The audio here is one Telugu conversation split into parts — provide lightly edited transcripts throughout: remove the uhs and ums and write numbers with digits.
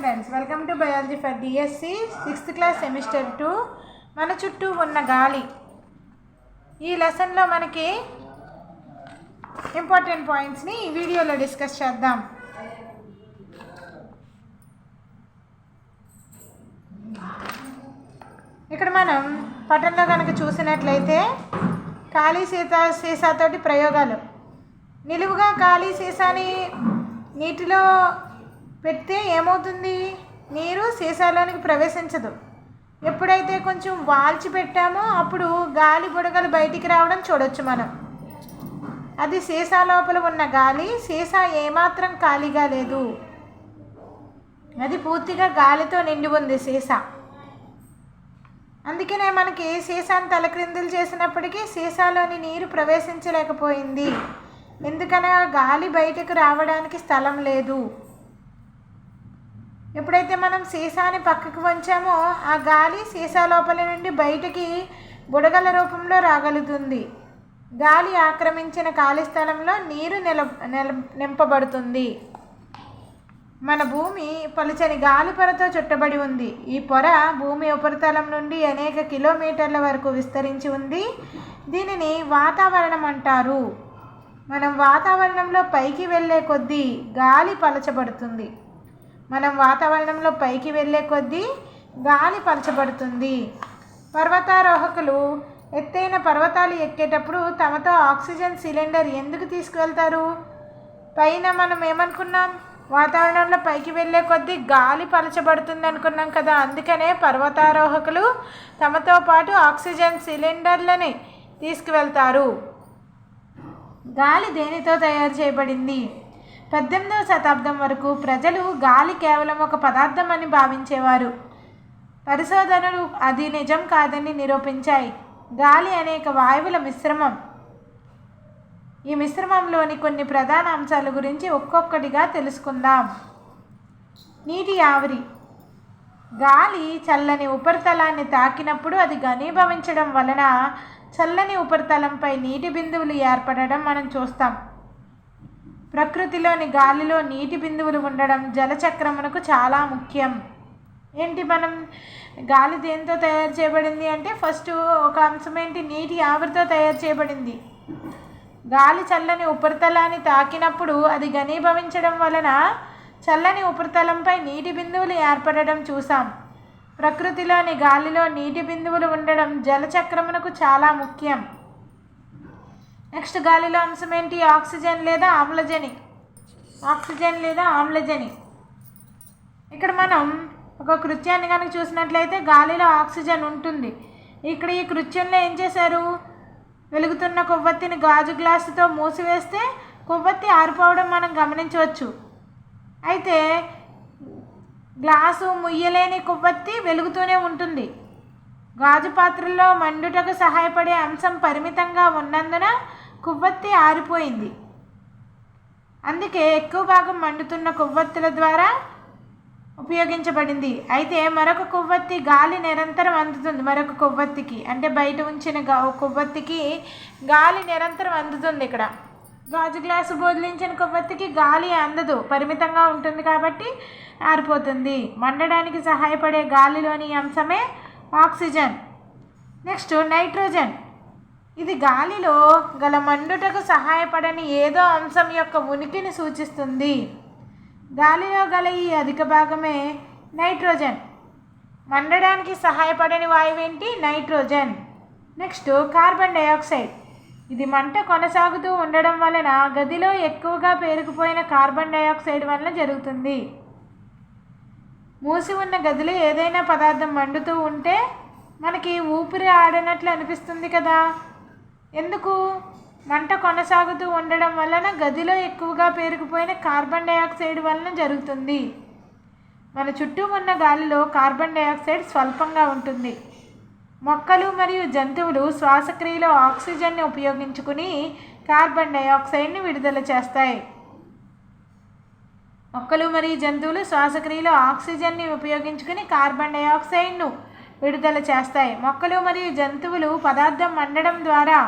Friends, welcome to biology for DSC 6th class semester 2. మన చుట్టూ ఉన్న గాలి. ఈ లెసన్లో మనకి ఇంపార్టెంట్ పాయింట్స్ని ఈ వీడియోలో డిస్కస్ చేద్దాం. ఇక్కడ మనం పటంలో కనుక చూసినట్లయితే ఖాళీ సీసాతోటి ప్రయోగాలు. నిలువుగా ఖాళీ సీసాని నీటిలో పెడితే ఏమవుతుంది? నీరు సీసాలోనికి ప్రవేశించదు. ఎప్పుడైతే కొంచెం వాల్చి పెట్టామో అప్పుడు గాలి బుడగలు బయటికి రావడం చూడొచ్చు మనం. అది సీసా లోపల ఉన్న గాలి. సీసా ఏమాత్రం ఖాళీగా లేదు, అది పూర్తిగా గాలితో నిండి ఉంది సీసా. అందుకనే మనకి సీసాను తలక్రిందులు చేసినప్పటికీ సీసాలోని నీరు ప్రవేశించలేకపోయింది. ఎందుకనగా గాలి బయటకు రావడానికి స్థలం లేదు. ఎప్పుడైతే మనం సీసాని పక్కకు వంచామో ఆ గాలి సీసా లోపల నుండి బయటికి బుడగల రూపంలో రాగలుగుతుంది. గాలి ఆక్రమించిన ఖాళీ స్థలంలో నీరు నింపబడుతుంది. మన భూమి పలుచని గాలి పొరతో చుట్టబడి ఉంది. ఈ పొర భూమి ఉపరితలం నుండి అనేక కిలోమీటర్ల వరకు విస్తరించి ఉంది. దీనిని వాతావరణం అంటారు. మనం వాతావరణంలో పైకి వెళ్ళే కొద్దీ గాలి పలచబడుతుంది. పర్వతారోహకులు ఎత్తైన పర్వతాలు ఎక్కేటప్పుడు తమతో ఆక్సిజన్ సిలిండర్ ఎందుకు తీసుకువెళ్తారు? పైన మనం ఏమనుకున్నాం? వాతావరణంలో పైకి వెళ్ళే కొద్దీ గాలి పలచబడుతుంది అనుకున్నాం కదా. అందుకనే పర్వతారోహకులు తమతో పాటు ఆక్సిజన్ సిలిండర్లని తీసుకువెళ్తారు. గాలి దేనితో తయారు చేయబడింది? 18వ శతాబ్దం వరకు ప్రజలు గాలి కేవలం ఒక పదార్థం అని భావించేవారు. పరిశోధనలు అది నిజం కాదని నిరూపించాయి. గాలి అనేక వాయువుల మిశ్రమం. ఈ మిశ్రమంలోని కొన్ని ప్రధాన అంశాల గురించి ఒక్కొక్కటిగా తెలుసుకుందాం. నీటి ఆవిరి. గాలి చల్లని ఉపరితలాన్ని తాకినప్పుడు అది ఘనీభవించడం వలన చల్లని ఉపరితలంపై నీటి బిందువులు ఏర్పడడం మనం చూస్తాం. ప్రకృతిలోని గాలిలో నీటి బిందువులు ఉండడం జలచక్రమునకు చాలా ముఖ్యం. మనం గాలి దేంతో తయారు చేయబడింది అంటే ఫస్ట్ ఒక అంశం ఏంటి? నీటి ఆవిరితో తయారు చేయబడింది. గాలి చల్లని ఉపరితలాన్ని తాకినప్పుడు అది ఘనీభవించడం వలన చల్లని ఉపరితలంపై నీటి బిందువులు ఏర్పడడం చూసాం. ప్రకృతిలోని గాలిలో నీటి బిందువులు ఉండడం జలచక్రమునకు చాలా ముఖ్యం. నెక్స్ట్ గాలిలో అంశం ఏంటి? ఆక్సిజన్ లేదా ఆమ్లజని. ఇక్కడ మనం ఒక కృత్యాన్ని కనుక చూసినట్లయితే గాలిలో ఆక్సిజన్ ఉంటుంది. ఇక్కడ ఈ కృత్యంలో ఏం చేశారు? వెలుగుతున్న కొవ్వొత్తిని గాజు గ్లాసుతో మూసివేస్తే కొవ్వొత్తి ఆరిపోవడం మనం గమనించవచ్చు. అయితే గ్లాసు ముయ్యలేని కొవ్వొత్తి వెలుగుతూనే ఉంటుంది. గాజు పాత్రల్లో మండుటకు సహాయపడే అంశం పరిమితంగా ఉన్నందున కొవ్వొత్తి ఆరిపోయింది. అందుకే ఎక్కువ భాగం మండుతున్న కొవ్వొత్తుల ద్వారా ఉపయోగించబడింది. అయితే మరొక కొవ్వొత్తి గాలి నిరంతరం అందుతుంది. మరొక కొవ్వొత్తికి అంటే బయట ఉంచిన కొవ్వొత్తికి గాలి నిరంతరం అందుతుంది. ఇక్కడ గాజు గ్లాసు బోధించిన కొవ్వొత్తికి గాలి అందదు, పరిమితంగా ఉంటుంది కాబట్టి ఆరిపోతుంది. మండడానికి సహాయపడే గాలిలోని అంశమే ఆక్సిజన్. Next nitrogen. ఇది గాలిలో గల మండుటకు సహాయపడని ఏదో అంశం యొక్క ఉనికిని సూచిస్తుంది. గాలిలో గల ఈ అధిక భాగమే నైట్రోజన్. మండడానికి సహాయపడని వాయువు ఏంటి? నైట్రోజన్. Next carbon dioxide. ఇది మంట కొనసాగుతూ ఉండడం వలన గదిలో ఎక్కువగా పేరుకుపోయిన కార్బన్ డైఆక్సైడ్ వలన జరుగుతుంది. మూసి ఉన్న గదిలో ఏదైనా పదార్థం మండుతూ ఉంటే మనకి ఊపిరి ఆడనట్లు అనిపిస్తుంది కదా. ఎందుకు? మంట కొనసాగుతూ ఉండడం వలన గదిలో ఎక్కువగా పేరుకుపోయిన కార్బన్ డైఆక్సైడ్ వలన జరుగుతుంది. మన చుట్టూ ఉన్న గాలిలో కార్బన్ డైఆక్సైడ్ స్వల్పంగా ఉంటుంది. మొక్కలు మరియు జంతువులు శ్వాసక్రియలో ఆక్సిజన్ని ఉపయోగించుకుని కార్బన్ డైఆక్సైడ్ని విడుదల చేస్తాయి. మొక్కలు మరియు జంతువులు శ్వాసక్రియలో ఆక్సిజన్ని ఉపయోగించుకుని కార్బన్ డైఆక్సైడ్ను విడుదల చేస్తాయి. మొక్కలు మరియు జంతువులు పదార్థం మండడం ద్వారా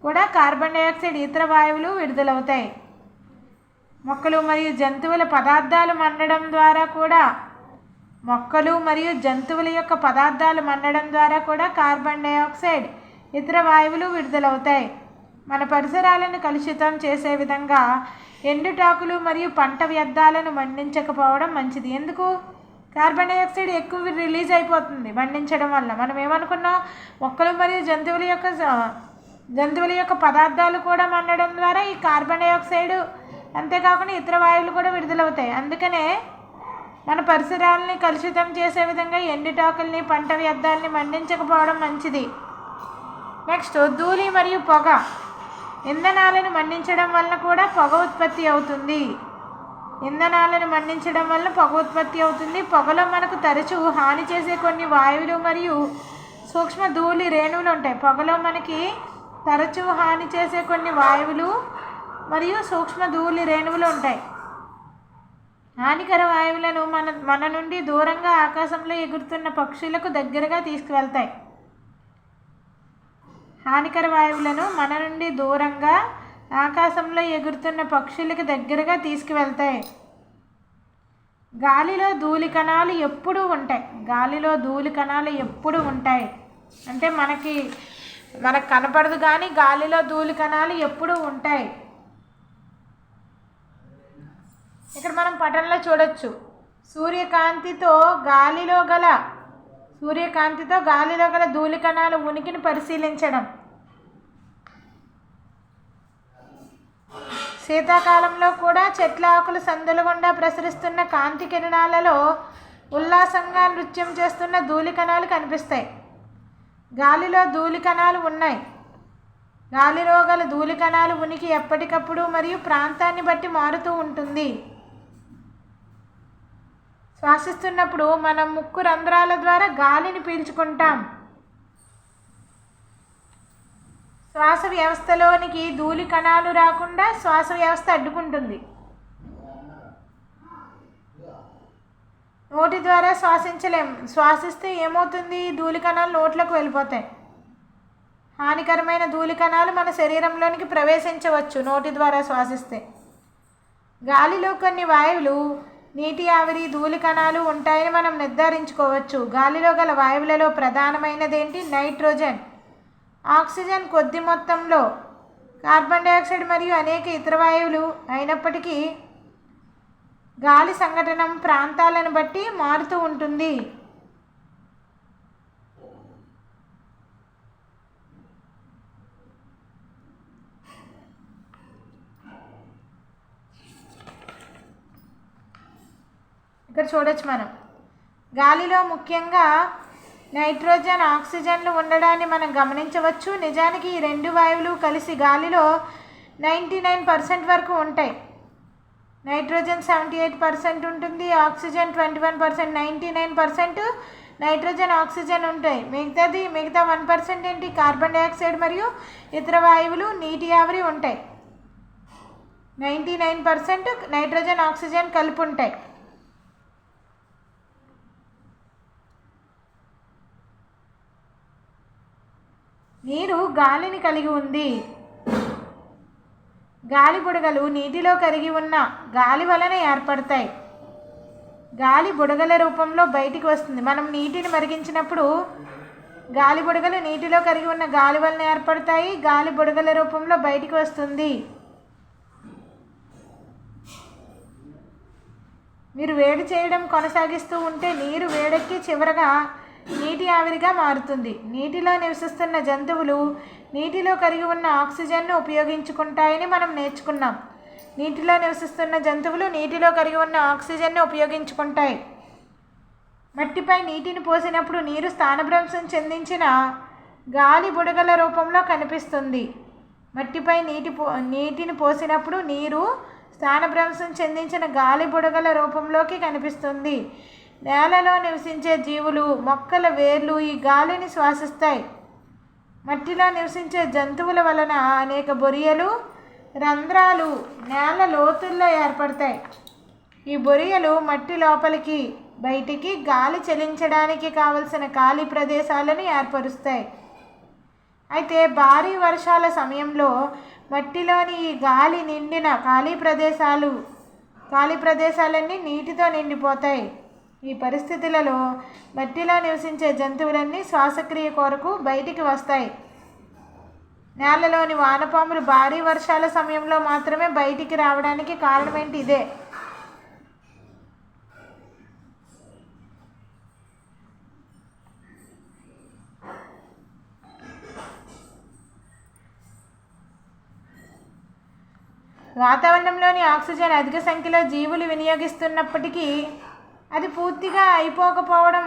కూడా కార్బన్ డైఆక్సైడ్ ఇతర వాయువులు విడుదలవుతాయి. మొక్కలు మరియు జంతువుల పదార్థాలు మండడం ద్వారా కూడా మొక్కలు మరియు జంతువుల యొక్క పదార్థాలు మండడం ద్వారా కూడా కార్బన్ డైఆక్సైడ్ ఇతర వాయువులు విడుదలవుతాయి. మన పరిసరాలను కలుషితం చేసే విధంగా ఎండుటాకులు మరియు పంట వ్యర్థాలను మండించకపోవడం మంచిది. ఎందుకు? కార్బన్ డైఆక్సైడ్ ఎక్కువ రిలీజ్ అయిపోతుంది మండించడం వల్ల. మనం ఏమనుకున్నాం, మొక్కలు మరియు జంతువుల యొక్క పదార్థాలు కూడా మండడం ద్వారా ఈ కార్బన్ డైఆక్సైడ్ అంతేకాకుండా ఇతర వాయువులు కూడా విడుదలవుతాయి. అందుకనే మన పరిసరాలని కలుషితం చేసే విధంగా ఎండుటాకుల్ని పంట వ్యర్థాలని మండించకపోవడం మంచిది. నెక్స్ట్, ధూళి మరియు పొగ. ఇంధనాలను మండించడం వల్ల కూడా పొగ ఉత్పత్తి అవుతుంది. పొగలో మనకు తరచూ హాని చేసే కొన్ని వాయువులు మరియు సూక్ష్మ ధూళి రేణువులు ఉంటాయి. పొగలో మనకి తరచూ హాని చేసే కొన్ని వాయువులు మరియు సూక్ష్మ ధూళి రేణువులు ఉంటాయి. హానికర వాయువులను మన నుండి దూరంగా ఆకాశంలో ఎగురుతున్న పక్షులకు దగ్గరగా తీసుకువెళ్తాయి. గాలిలో ధూళి కణాలు ఎప్పుడూ ఉంటాయి. అంటే మనకు కనపడదు కానీ గాలిలో ధూళి కణాలు ఎప్పుడూ ఉంటాయి. ఇక్కడ మనం పటంలో చూడొచ్చు. సూర్యకాంతితో గాలిలో గల ధూళి కణాల ఉనికిని పరిశీలించడం. శీతాకాలంలో కూడా చెట్ల ఆకులు సందుల గుండా ప్రసరిస్తున్న కాంతి కిరణాలలో ఉల్లాసంగా నృత్యం చేస్తున్న ధూళి కణాలు కనిపిస్తాయి. గాలిలో ధూళి కణాలు ఉన్నాయి. గాలిలో గల ధూళి కణాలు ఉనికి ఎప్పటికప్పుడు మరియు ప్రాంతాన్ని బట్టి మారుతూ ఉంటుంది. శ్వాసిస్తున్నప్పుడు మనం ముక్కు రంధ్రాల ద్వారా గాలిని పీల్చుకుంటాం. శ్వాస వ్యవస్థలోనికి ధూళి కణాలు రాకుండా శ్వాస వ్యవస్థ అడ్డుకుంటుంది. నోటి ద్వారా శ్వాసిస్తే ఏమవుతుంది? ధూళి కణాలు నోట్లోకి వెళ్ళిపోతాయి. హానికరమైన ధూళి కణాలు మన శరీరంలోనికి ప్రవేశించవచ్చు నోటి ద్వారా శ్వాసిస్తే. గాలిలో కొన్ని వాయువులు, నీటి ఆవిరి, ధూళి కణాలు ఉంటాయని మనం నిర్ధారించుకోవచ్చు. గాలిలో గల వాయువులలో ప్రధానమైనదేంటి? నైట్రోజన్, ఆక్సిజన్ కొద్ది మొత్తంలో, కార్బన్ డైఆక్సైడ్ మరియు అనేక ఇతర వాయువులు. అయినప్పటికీ గాలి సంఘటన ప్రాంతాలను బట్టి మారుతూ ఉంటుంది. ఇక్కడ చూడొచ్చు మనం గాలిలో ముఖ్యంగా నైట్రోజన్, ఆక్సిజన్లు ఉండడాన్ని మనం గమనించవచ్చు. నిజానికి ఈ రెండు వాయువులు కలిసి గాలిలో 99% వరకు ఉంటాయి. నైట్రోజన్ 78% ఉంటుంది, ఆక్సిజన్ 21%. 99% నైట్రోజన్, ఆక్సిజన్ ఉంటాయి. మిగతా 1% ఏంటి? కార్బన్ డైఆక్సైడ్ మరియు ఇతర వాయువులు, నీటి ఆవిరి ఉంటాయి. 99% నైట్రోజన్, ఆక్సిజన్ కలిపి ఉంటాయి. నీరు గాలిని కలిగి ఉంది. గాలి బుడగలు నీటిలో కరిగి ఉన్న గాలి వలన ఏర్పడతాయి. గాలి బుడగల రూపంలో బయటికి వస్తుంది. మనం నీటిని మరిగించినప్పుడు గాలి బుడగలు నీటిలో కరిగి ఉన్న గాలి వలన ఏర్పడతాయి. గాలి బుడగల రూపంలో బయటికి వస్తుంది. మీరు వేడి చేయడం కొనసాగిస్తూ ఉంటే నీరు వేడెక్కి చివరగా నీటి ఆవిరిగా మారుతుంది. నీటిలో నివసిస్తున్న జంతువులు నీటిలో కరిగి ఉన్న ఆక్సిజన్ను ఉపయోగించుకుంటాయని మనం నేర్చుకున్నాం. నీటిలో నివసిస్తున్న జంతువులు నీటిలో కరిగి ఉన్న ఆక్సిజన్ను ఉపయోగించుకుంటాయి. మట్టిపై నీటిని పోసినప్పుడు నీరు స్థానభ్రంశం చెందించిన గాలి బుడగల రూపంలో కనిపిస్తుంది. మట్టిపై నీటిని పోసినప్పుడు నీరు స్థానభ్రంశం చెందించిన గాలి బుడగల రూపంలోకి కనిపిస్తుంది. నేలలో నివసించే జీవులు, మొక్కల వేర్లు ఈ గాలిని శ్వాసిస్తాయి. మట్టిలో నివసించే జంతువుల వలన అనేక బొరియలు, రంధ్రాలు నేల లోతుల్లో ఏర్పడతాయి. ఈ బొరియలు మట్టి లోపలికి బయటికి గాలి చలించడానికి కావలసిన ఖాళీ ప్రదేశాలను ఏర్పరుస్తాయి. అయితే భారీ వర్షాల సమయంలో మట్టిలోని ఈ గాలి నిండిన ఖాళీ ప్రదేశాలన్నీ నీటితో నిండిపోతాయి. ఈ పరిస్థితులలో మట్టిలో నివసించే జంతువులన్నీ శ్వాసక్రియ కొరకు బయటికి వస్తాయి. నేలలోని వానపాములు భారీ వర్షాల సమయంలో మాత్రమే బయటికి రావడానికి కారణమేంటి? ఇదే. వాతావరణంలోని ఆక్సిజన్ అధిక సంఖ్యలో జీవులు వినియోగిస్తున్నప్పటికీ అది పూర్తిగా అయిపోకపోవడం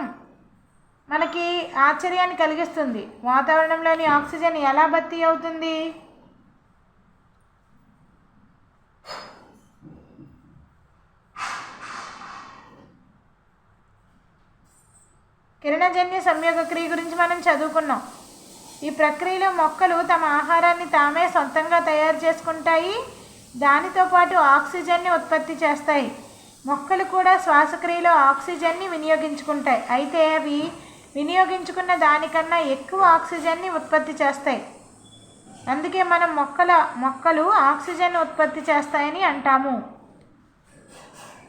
మనకి ఆశ్చర్యాన్ని కలిగిస్తుంది. వాతావరణంలోని ఆక్సిజన్ ఎలా భర్తీ అవుతుంది? కిరణజన్య సంయోగ క్రియ గురించి మనం చదువుకున్నాం. ఈ ప్రక్రియలో మొక్కలు తమ ఆహారాన్ని తామే సొంతంగా తయారు చేసుకుంటాయి. దానితో పాటు ఆక్సిజన్ని ఉత్పత్తి చేస్తాయి. మొక్కలు కూడా శ్వాసక్రియలో ఆక్సిజన్ని వినియోగించుకుంటాయి. అయితే అవి వినియోగించుకున్న దానికన్నా ఎక్కువ ఆక్సిజన్ని ఉత్పత్తి చేస్తాయి. అందుకే మనం మొక్కలు ఆక్సిజన్ ఉత్పత్తి చేస్తాయని అంటాము.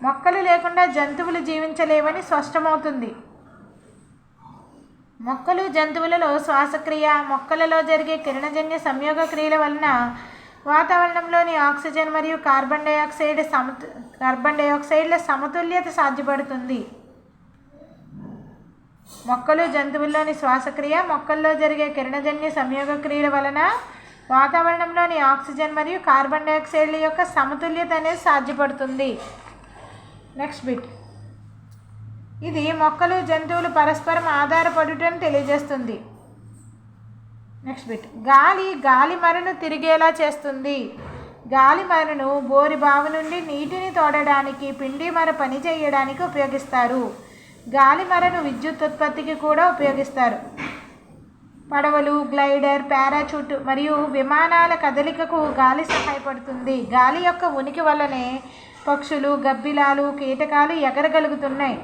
మొక్కలు లేకుండా జంతువులు జీవించలేవని స్పష్టమవుతుంది. మొక్కలు జంతువులలో శ్వాసక్రియ, మొక్కలలో జరిగే కిరణజన్య సంయోగ క్రియల వలన వాతావరణంలోని ఆక్సిజన్ మరియు కార్బన్ డైఆక్సైడ్ల సమతుల్యత సాధ్యపడుతుంది. మొక్కలు జంతువుల్లోని శ్వాసక్రియ, మొక్కల్లో జరిగే కిరణజన్య సంయోగ క్రియల వలన వాతావరణంలోని ఆక్సిజన్ మరియు కార్బన్ డైఆక్సైడ్ల యొక్క సమతుల్యత అనేది సాధ్యపడుతుంది. Next bit. ఇది మొక్కలు జంతువులు పరస్పరం ఆధారపడుటను తెలియజేస్తుంది. Next bit. గాలి మరను తిరిగేలా చేస్తుంది. గాలి మరను బోరి బావి నుండి నీటిని తోడడానికి, పిండి మర పని చేయడానికి ఉపయోగిస్తారు. గాలి మరను విద్యుత్ ఉత్పత్తికి కూడా ఉపయోగిస్తారు. పడవలు, గ్లైడర్, పారాచూట్ మరియు విమానాల కదలికకు గాలి సహాయపడుతుంది. గాలి యొక్క ఉనికి వల్లనే పక్షులు, గబ్బిలాలు, కీటకాలు ఎగరగలుగుతున్నాయి.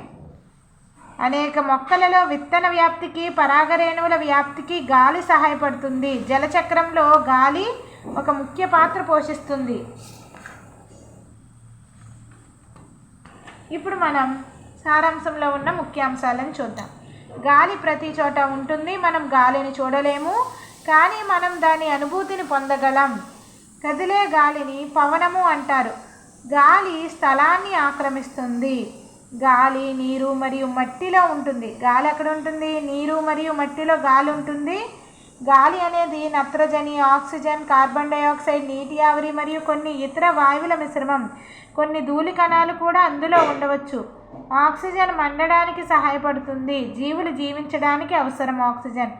అనేక మొక్కలలో విత్తన వ్యాప్తికి, పరాగరేణువుల వ్యాప్తికి గాలి సహాయపడుతుంది. జలచక్రంలో గాలి ఒక ముఖ్య పాత్ర పోషిస్తుంది. ఇప్పుడు మనం సారాంశంలో ఉన్న ముఖ్యాంశాలను చూద్దాం. గాలి ప్రతి చోట ఉంటుంది. మనం గాలిని చూడలేము, కానీ మనం దాని అనుభూతిని పొందగలం. కదిలే గాలిని పవనము అంటారు. గాలి స్థలాన్ని ఆక్రమిస్తుంది. గాలి నీరు మరియు మట్టిలో ఉంటుంది. గాలి ఎక్కడ ఉంటుంది? నీరు మరియు మట్టిలో గాలి ఉంటుంది. గాలి అనేది నత్రజని, ఆక్సిజన్, కార్బన్ డైఆక్సైడ్, నీటి ఆవిరి మరియు కొన్ని ఇతర వాయువుల మిశ్రమం. కొన్ని ధూళి కణాలు కూడా అందులో ఉండవచ్చు. ఆక్సిజన్ మండడానికి సహాయపడుతుంది. జీవులు జీవించడానికి అవసరం ఆక్సిజన్.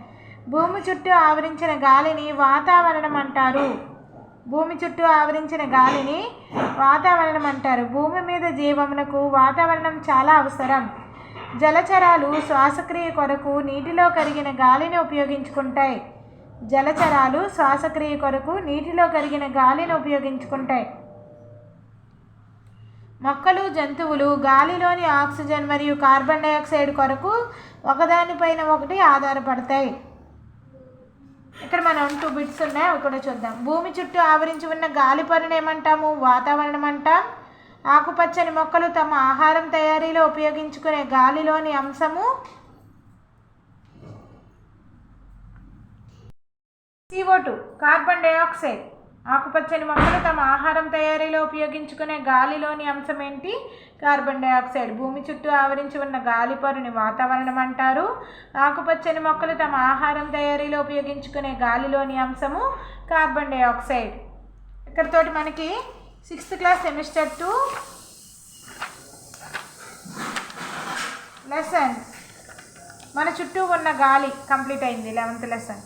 భూమి చుట్టూ ఆవరించిన గాలిని వాతావరణం అంటారు. భూమి చుట్టూ ఆవరించిన గాలిని వాతావరణం అంటారు. భూమి మీద జీవమునకు వాతావరణం చాలా అవసరం. జలచరాలు శ్వాసక్రియ కొరకు నీటిలో కరిగిన గాలిని ఉపయోగించుకుంటాయి. జలచరాలు శ్వాసక్రియ కొరకు నీటిలో కరిగిన గాలిని ఉపయోగించుకుంటాయి. మొక్కలు, జంతువులు గాలిలోని ఆక్సిజన్ మరియు కార్బన్ డైఆక్సైడ్ కొరకు ఒకదానిపైన ఒకటి ఆధారపడతాయి. ఇక్కడ మనం 2 బిట్స్ ఉన్నాయి, అవి కూడా చూద్దాం. భూమి చుట్టూ ఆవరించి ఉన్న గాలి పొరను ఏమంటాము? వాతావరణం అంటాం. ఆకుపచ్చని మొక్కలు తమ ఆహారం తయారీలో ఉపయోగించుకునే గాలిలోని అంశము CO2, కార్బన్ డైఆక్సైడ్. ఆకుపచ్చని మొక్కలు తమ ఆహారం తయారీలో ఉపయోగించుకునే గాలిలోని అంశం ఏంటి? Carbon dioxide. భూమి చుట్టూ ఆవరించి ఉన్న గాలి పొరని వాతావరణం అంటారు. ఆకుపచ్చని మొక్కలు తమ ఆహారం తయారీలో ఉపయోగించుకునే గాలిలోని అంశము కార్బన్ డైఆక్సైడ్. ఇక్కడతోటి మనకి 6th క్లాస్ సెమిస్టర్ 2 లెసన్ మన చుట్టూ ఉన్న గాలి కంప్లీట్ అయింది. 11th lesson.